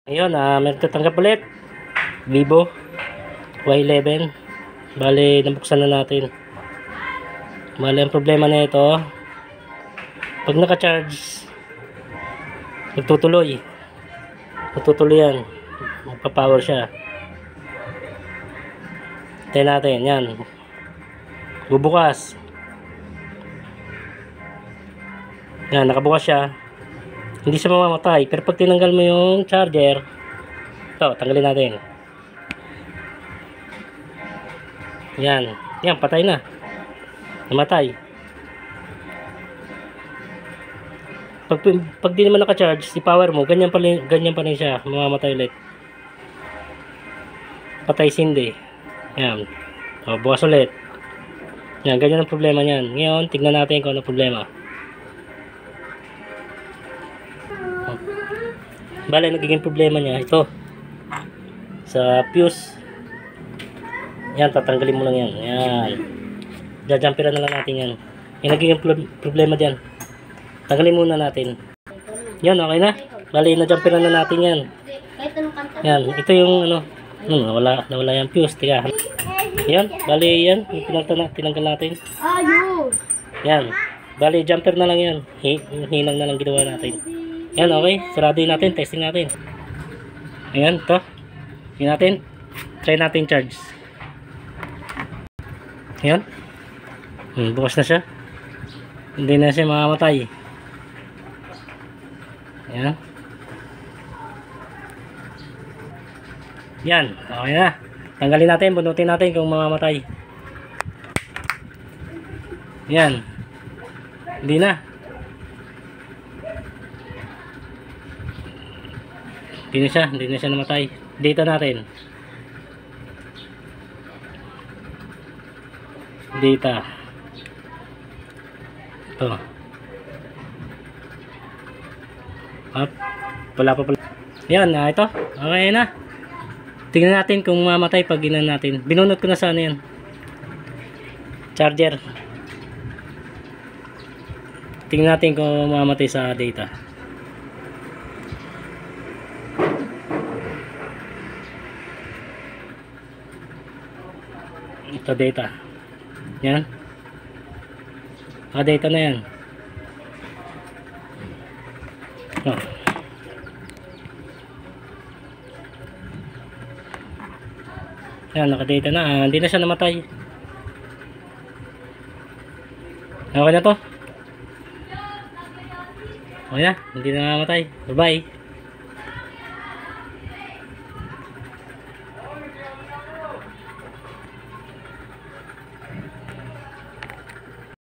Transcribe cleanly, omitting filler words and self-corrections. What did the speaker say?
Ayun, may tatanggap ulit. Vivo Y11. Bale, nabuksan na natin. Bale, ang problema na ito, pag naka-charge, nagtutuloy. Nagtutuloy yan. Magpa-power siya. Tayo natin, yan. Bubukas. Yan, nakabukas siya. Hindi siya mamamatay. Pero pag tinanggal mo yung charger, ito, tanggalin natin. Yan. Yan, patay na. Namatay. Pag di naman naka-charge, i-power mo, ganyan pa rin siya. Mamamatay ulit. Patay sindi. Yan. O, bukas ulit. Yan, ganyan ang problema niyan. Ngayon, tignan natin kung ano problema. Bale, nagiging problema niya ito sa fuse. Yan, tatanggalin mo lang yan. Yan, jajumperan na lang natin yan. Yung nagiging problema dyan, tanggalin muna natin. Yan, okay na. Bale, najumperan na natin yan. Yan, ito yung ano, nawala yung fuse. Tiga. Yan, bale yan, tinanggal natin. Yan, bale, jumper na lang yan. Hinang na lang ginawa natin. Yan, okay. Saraduin natin. Testing natin. Ayan, ito. Yan natin. Try natin charge. Ayan. Bukas na siya. Hindi na siya mamamatay. Ayan. Yan. Okay na. Tanggalin natin. Bunutin natin kung mamamatay. Yan. Hindi na. Hindi na siya namatay. Data natin. Data. Ito. Up. Wala pa pala. Yan, ito. Okay na. Tingnan natin kung mamatay pag ginan natin. Binunot ko na sana yan. Charger. Tingnan natin kung mamatay sa data. Ito data. Yan. Data na yan. Oh. Yan, nakadata na. Hindi na siya namatay. Okay na to. Okay na. Hindi na namatay. Bye bye.